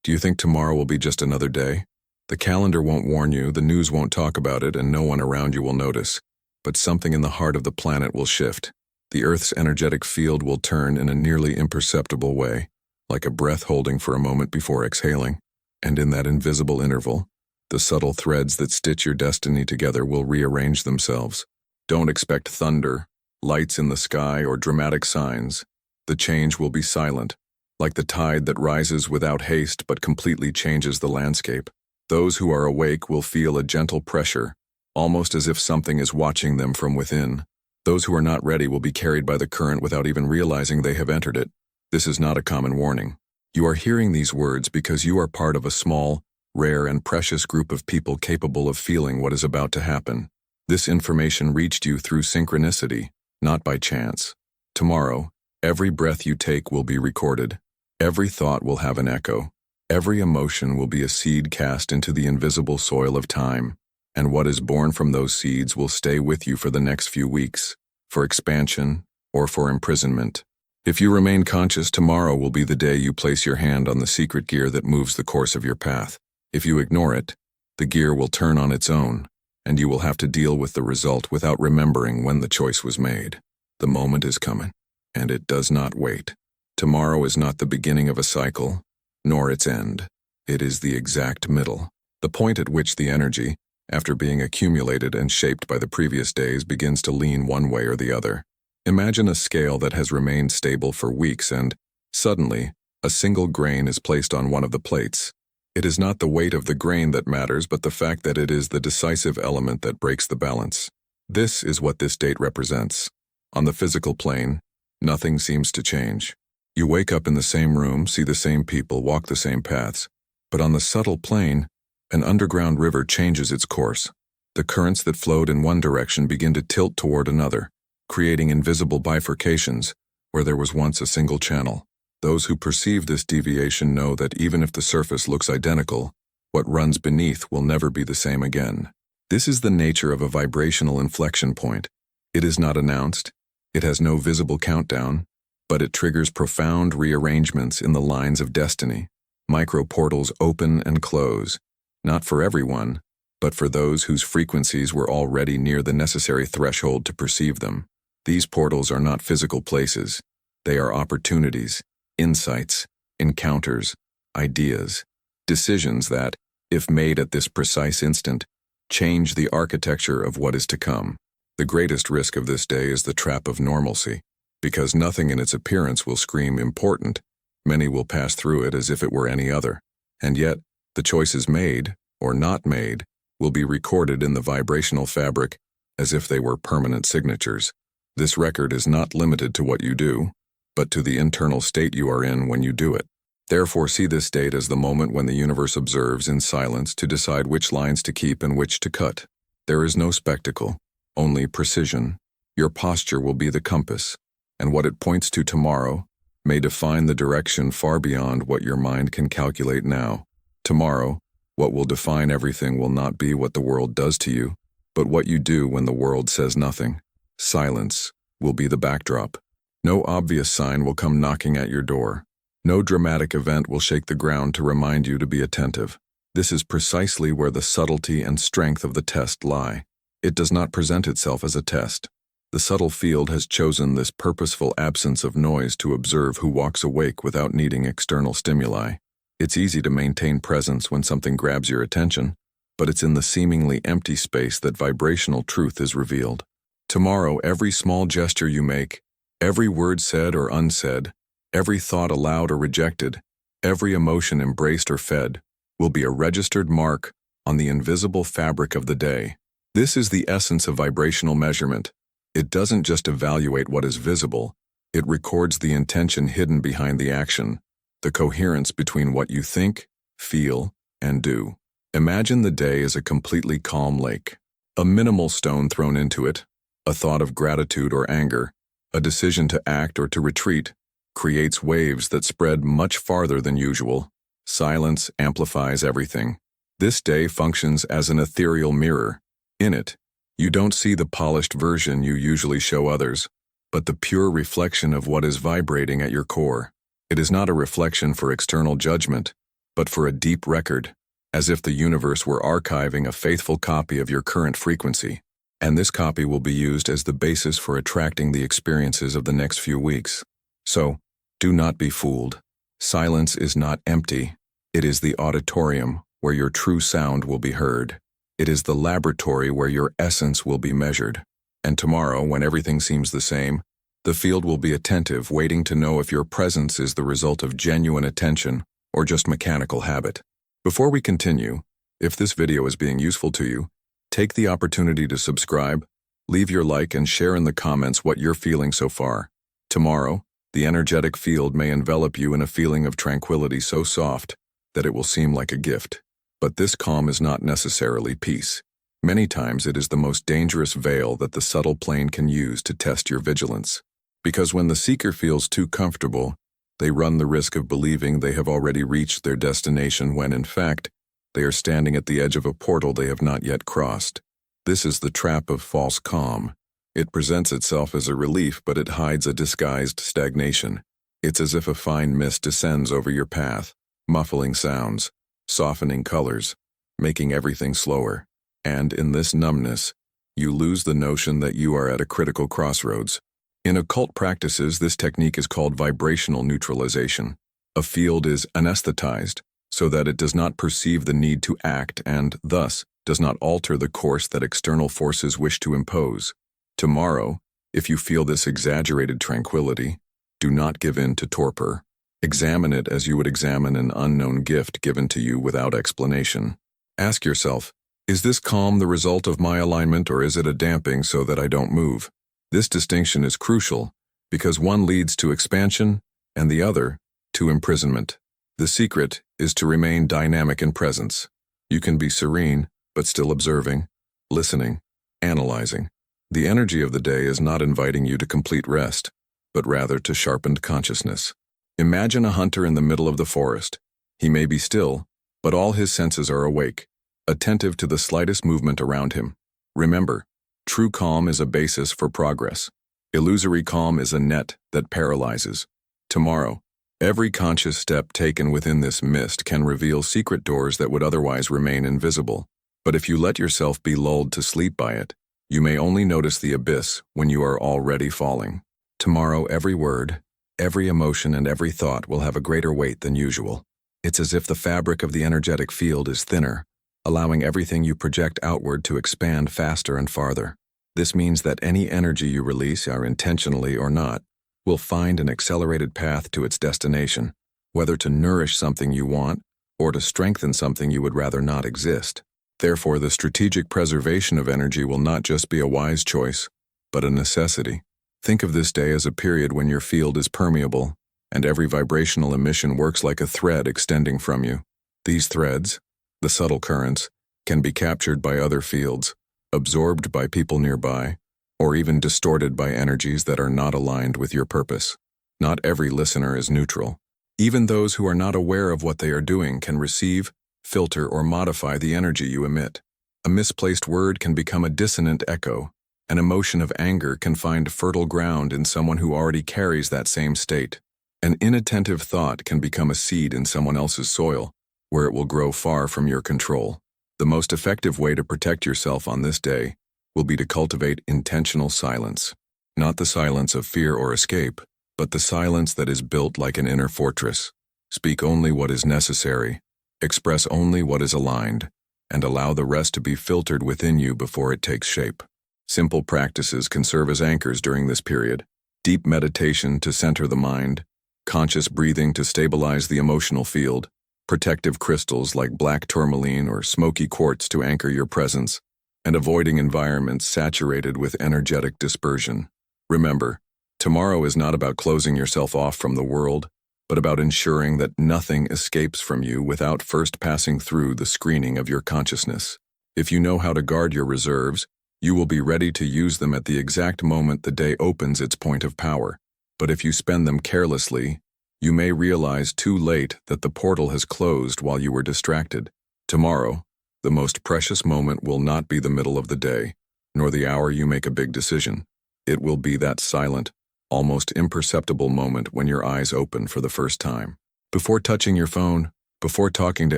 Do you think tomorrow will be just another day? The calendar won't warn you, the news won't talk about it, and no one around you will notice. But something in the heart of the planet will shift. The Earth's energetic field will turn in a nearly imperceptible way, like a breath holding for a moment before exhaling. And in that invisible interval, the subtle threads that stitch your destiny together will rearrange themselves. Don't expect thunder, lights in the sky, or dramatic signs. The change will be silent, like the tide that rises without haste but completely changes the landscape. Those who are awake will feel a gentle pressure, almost as if something is watching them from within. Those who are not ready will be carried by the current without even realizing they have entered it. This is not a common warning. You are hearing these words because you are part of a small, rare, and precious group of people capable of feeling what is about to happen. This information reached you through synchronicity, not by chance. Tomorrow, every breath you take will be recorded. Every thought will have an echo. Every emotion will be a seed cast into the invisible soil of time, and what is born from those seeds will stay with you for the next few weeks, for expansion or for imprisonment. If you remain conscious, tomorrow will be the day you place your hand on the secret gear that moves the course of your path. If you ignore it, the gear will turn on its own, and you will have to deal with the result without remembering when the choice was made. The moment is coming, and it does not wait. Tomorrow is not the beginning of a cycle, nor its end. It is the exact middle, the point at which the energy, after being accumulated and shaped by the previous days, begins to lean one way or the other. Imagine a scale that has remained stable for weeks and, suddenly, a single grain is placed on one of the plates. It is not the weight of the grain that matters, but the fact that it is the decisive element that breaks the balance. This is what this date represents. On the physical plane, nothing seems to change. You wake up in the same room, see the same people, walk the same paths. But on the subtle plane, an underground river changes its course. The currents that flowed in one direction begin to tilt toward another, creating invisible bifurcations where there was once a single channel. Those who perceive this deviation know that even if the surface looks identical, what runs beneath will never be the same again. This is the nature of a vibrational inflection point. It is not announced, it has no visible countdown, but it triggers profound rearrangements in the lines of destiny. Micro-portals open and close, not for everyone, but for those whose frequencies were already near the necessary threshold to perceive them. These portals are not physical places. They are opportunities, insights, encounters, ideas, decisions that, if made at this precise instant, change the architecture of what is to come. The greatest risk of this day is the trap of normalcy. Because nothing in its appearance will scream important, many will pass through it as if it were any other. And yet, the choices made, or not made, will be recorded in the vibrational fabric as if they were permanent signatures. This record is not limited to what you do, but to the internal state you are in when you do it. Therefore, see this date as the moment when the universe observes in silence to decide which lines to keep and which to cut. There is no spectacle, only precision. Your posture will be the compass, and what it points to tomorrow may define the direction far beyond what your mind can calculate now. Tomorrow, what will define everything will not be what the world does to you, but what you do when the world says nothing. Silence will be the backdrop. No obvious sign will come knocking at your door. No dramatic event will shake the ground to remind you to be attentive. This is precisely where the subtlety and strength of the test lie. It does not present itself as a test. The subtle field has chosen this purposeful absence of noise to observe who walks awake without needing external stimuli. It's easy to maintain presence when something grabs your attention, but it's in the seemingly empty space that vibrational truth is revealed. Tomorrow, every small gesture you make, every word said or unsaid, every thought allowed or rejected, every emotion embraced or fed, will be a registered mark on the invisible fabric of the day. This is the essence of vibrational measurement. It doesn't just evaluate what is visible, it records the intention hidden behind the action, the coherence between what you think, feel, and do. Imagine the day as a completely calm lake. A minimal stone thrown into it, a thought of gratitude or anger, a decision to act or to retreat, creates waves that spread much farther than usual. Silence amplifies everything. This day functions as an ethereal mirror. In it, you don't see the polished version you usually show others, but the pure reflection of what is vibrating at your core. It is not a reflection for external judgment, but for a deep record, as if the universe were archiving a faithful copy of your current frequency. And this copy will be used as the basis for attracting the experiences of the next few weeks. So, do not be fooled. Silence is not empty. It is the auditorium where your true sound will be heard. It is the laboratory where your essence will be measured. And tomorrow, when everything seems the same, the field will be attentive, waiting to know if your presence is the result of genuine attention or just mechanical habit. Before we continue, if this video is being useful to you, take the opportunity to subscribe, leave your like, and share in the comments what you're feeling so far. Tomorrow, the energetic field may envelop you in a feeling of tranquility so soft that it will seem like a gift. But this calm is not necessarily peace. Many times it is the most dangerous veil that the subtle plane can use to test your vigilance. Because when the seeker feels too comfortable, they run the risk of believing they have already reached their destination when, in fact, they are standing at the edge of a portal they have not yet crossed. This is the trap of false calm. It presents itself as a relief, but it hides a disguised stagnation. It's as if a fine mist descends over your path, muffling sounds, softening colors, making everything slower. And in this numbness, you lose the notion that you are at a critical crossroads. In occult practices, this technique is called vibrational neutralization. A field is anesthetized so that it does not perceive the need to act and, thus, does not alter the course that external forces wish to impose. Tomorrow, if you feel this exaggerated tranquility, do not give in to torpor. Examine it as you would examine an unknown gift given to you without explanation. Ask yourself, is this calm the result of my alignment, or is it a damping so that I don't move? This distinction is crucial because one leads to expansion and the other to imprisonment. The secret is to remain dynamic in presence. You can be serene, but still observing, listening, analyzing. The energy of the day is not inviting you to complete rest, but rather to sharpened consciousness. Imagine a hunter in the middle of the forest. He may be still, but all his senses are awake, attentive to the slightest movement around him. Remember, true calm is a basis for progress. Illusory calm is a net that paralyzes. Tomorrow, every conscious step taken within this mist can reveal secret doors that would otherwise remain invisible. But if you let yourself be lulled to sleep by it, you may only notice the abyss when you are already falling. Tomorrow, every word, every emotion, and every thought will have a greater weight than usual. It's as if the fabric of the energetic field is thinner, allowing everything you project outward to expand faster and farther. This means that any energy you release, intentionally or not, will find an accelerated path to its destination, whether to nourish something you want or to strengthen something you would rather not exist. Therefore, the strategic preservation of energy will not just be a wise choice, but a necessity. Think of this day as a period when your field is permeable, and every vibrational emission works like a thread extending from you. These threads, the subtle currents, can be captured by other fields, absorbed by people nearby, or even distorted by energies that are not aligned with your purpose. Not every listener is neutral. Even those who are not aware of what they are doing can receive, filter, or modify the energy you emit. A misplaced word can become a dissonant echo. An emotion of anger can find fertile ground in someone who already carries that same state. An inattentive thought can become a seed in someone else's soil, where it will grow far from your control. The most effective way to protect yourself on this day will be to cultivate intentional silence. Not the silence of fear or escape, but the silence that is built like an inner fortress. Speak only what is necessary, express only what is aligned, and allow the rest to be filtered within you before it takes shape. Simple practices can serve as anchors during this period. Deep meditation to center the mind, conscious breathing to stabilize the emotional field, protective crystals like black tourmaline or smoky quartz to anchor your presence, and avoiding environments saturated with energetic dispersion. Remember, tomorrow is not about closing yourself off from the world, but about ensuring that nothing escapes from you without first passing through the screening of your consciousness. If you know how to guard your reserves, you will be ready to use them at the exact moment the day opens its point of power. But if you spend them carelessly, you may realize too late that the portal has closed while you were distracted. Tomorrow, the most precious moment will not be the middle of the day, nor the hour you make a big decision. It will be that silent, almost imperceptible moment when your eyes open for the first time. Before touching your phone, Before talking to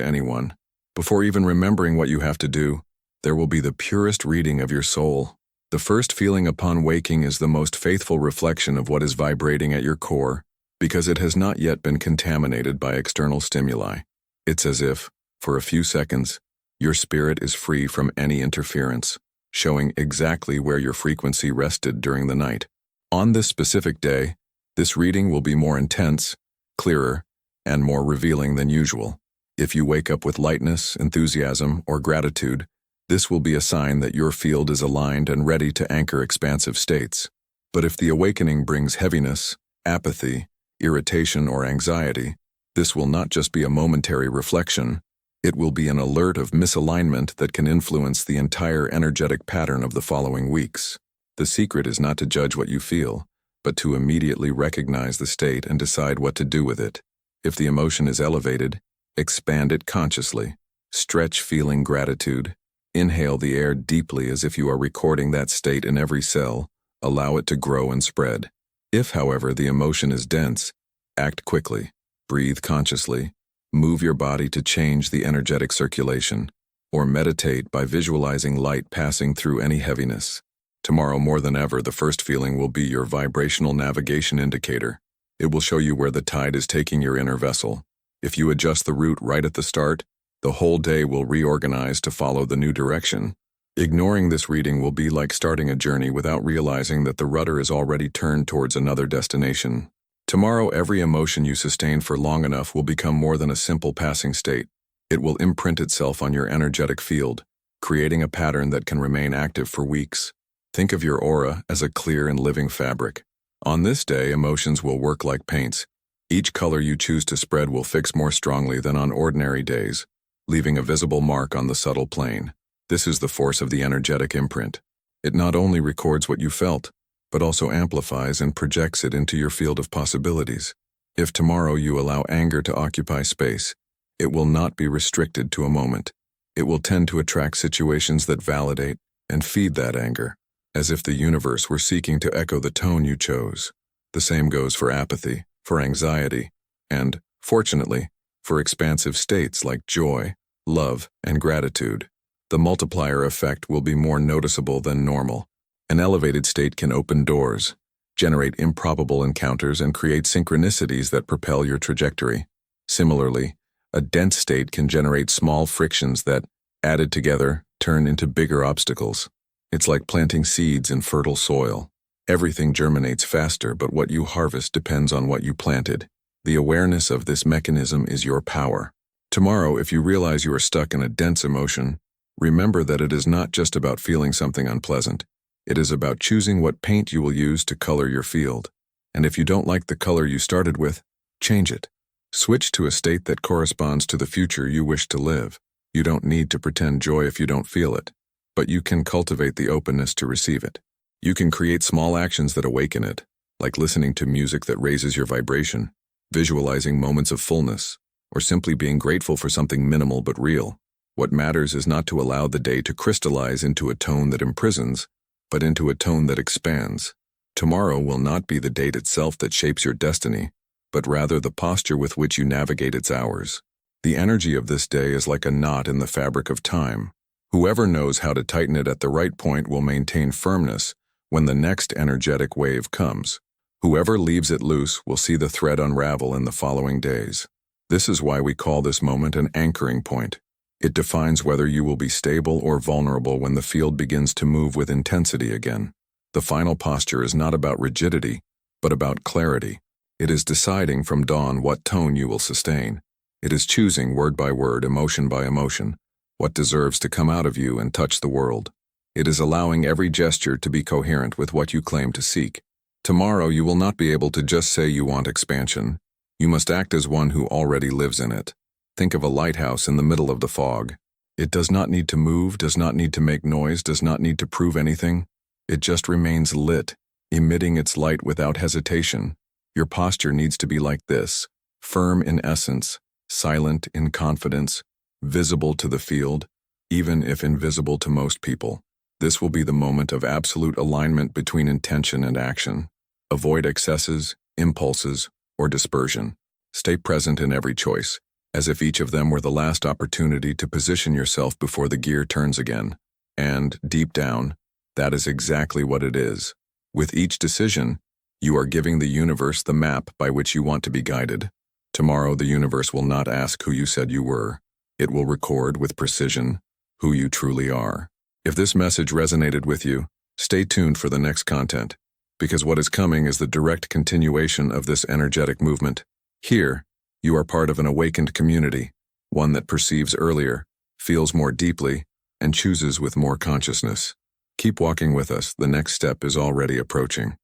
anyone, before even remembering what you have to do, there will be the purest reading of your soul. The first feeling upon waking is the most faithful reflection of what is vibrating at your core, because it has not yet been contaminated by external stimuli. It's as if, for a few seconds, your spirit is free from any interference, showing exactly where your frequency rested during the night. On this specific day, this reading will be more intense, clearer, and more revealing than usual. If you wake up with lightness, enthusiasm, or gratitude, this will be a sign that your field is aligned and ready to anchor expansive states. But if the awakening brings heaviness, apathy, irritation, or anxiety, this will not just be a momentary reflection, it will be an alert of misalignment that can influence the entire energetic pattern of the following weeks. The secret is not to judge what you feel, but to immediately recognize the state and decide what to do with it. If the emotion is elevated, expand it consciously. Stretch feeling gratitude. Inhale the air deeply as if you are recording that state in every cell. Allow it to grow and spread. If, however, the emotion is dense, act quickly. Breathe consciously. Move your body to change the energetic circulation, or meditate by visualizing light passing through any heaviness. Tomorrow, more than ever, the first feeling will be your vibrational navigation indicator. It will show you where the tide is taking your inner vessel. If you adjust the route right at the start, the whole day will reorganize to follow the new direction. Ignoring this reading will be like starting a journey without realizing that the rudder is already turned towards another destination. Tomorrow, every emotion you sustain for long enough will become more than a simple passing state. It will imprint itself on your energetic field, creating a pattern that can remain active for weeks. Think of your aura as a clear and living fabric. On this day, emotions will work like paints. Each color you choose to spread will fix more strongly than on ordinary days, leaving a visible mark on the subtle plane. This is the force of the energetic imprint. It not only records what you felt, but also amplifies and projects it into your field of possibilities. If tomorrow you allow anger to occupy space, it will not be restricted to a moment. It will tend to attract situations that validate and feed that anger, as if the universe were seeking to echo the tone you chose. The same goes for apathy, for anxiety, and, fortunately, for expansive states like joy, love, and gratitude. The multiplier effect will be more noticeable than normal. An elevated state can open doors, generate improbable encounters, and create synchronicities that propel your trajectory. Similarly, a dense state can generate small frictions that, added together, turn into bigger obstacles. It's like planting seeds in fertile soil. Everything germinates faster, but what you harvest depends on what you planted. The awareness of this mechanism is your power. Tomorrow, if you realize you are stuck in a dense emotion, remember that it is not just about feeling something unpleasant. It is about choosing what paint you will use to color your field. And if you don't like the color you started with, change it. Switch to a state that corresponds to the future you wish to live. You don't need to pretend joy if you don't feel it, but you can cultivate the openness to receive it. You can create small actions that awaken it, like listening to music that raises your vibration, visualizing moments of fullness, or simply being grateful for something minimal but real. What matters is not to allow the day to crystallize into a tone that imprisons, but into a tone that expands. Tomorrow will not be the date itself that shapes your destiny, but rather the posture with which you navigate its hours. The energy of this day is like a knot in the fabric of time. Whoever knows how to tighten it at the right point will maintain firmness when the next energetic wave comes. Whoever leaves it loose will see the thread unravel in the following days. This is why we call this moment an anchoring point. It defines whether you will be stable or vulnerable when the field begins to move with intensity again. The final posture is not about rigidity, but about clarity. It is deciding from dawn what tone you will sustain. It is choosing word by word, emotion by emotion, what deserves to come out of you and touch the world. It is allowing every gesture to be coherent with what you claim to seek. Tomorrow you will not be able to just say you want expansion. You must act as one who already lives in it. Think of a lighthouse in the middle of the fog. It does not need to move, does not need to make noise, does not need to prove anything. It just remains lit, emitting its light without hesitation. Your posture needs to be like this: firm in essence, silent in confidence, visible to the field, even if invisible to most people. This will be the moment of absolute alignment between intention and action. Avoid excesses, impulses, or dispersion. Stay present in every choice, as if each of them were the last opportunity to position yourself before the gear turns again. And, deep down, that is exactly what it is. With each decision, you are giving the universe the map by which you want to be guided. Tomorrow, the universe will not ask who you said you were. It will record with precision who you truly are. If this message resonated with you, stay tuned for the next content, because what is coming is the direct continuation of this energetic movement. Here, you are part of an awakened community, one that perceives earlier, feels more deeply, and chooses with more consciousness. Keep walking with us, the next step is already approaching.